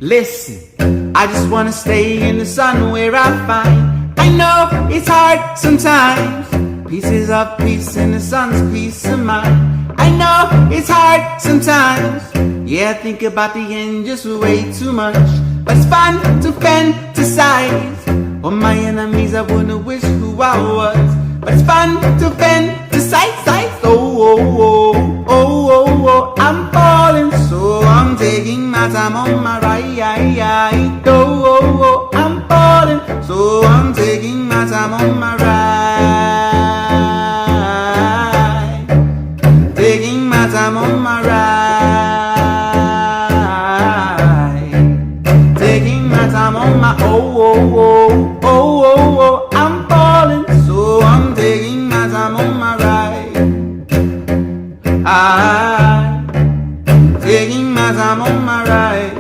Listen, I just wanna stay in the sun where I find. I know it's hard sometimes. Pieces of peace in the sun's peace of mind. I know it's hard sometimes. Yeah, I think about the end just way too much. But it's fun to fantasize. On my enemies, I wouldn't wish who I was. But it's fun to fantasize. Oh, oh, oh, oh, oh, oh. I'm falling, so I'm taking my time on my ride. Oh, oh, oh. I'm falling, so I'm taking my time on my ride. Taking my time on my ride. Taking my time on my oh, oh, oh, oh, oh, oh. I'm falling, so I'm taking my time on my ride. Taking my time on my ride.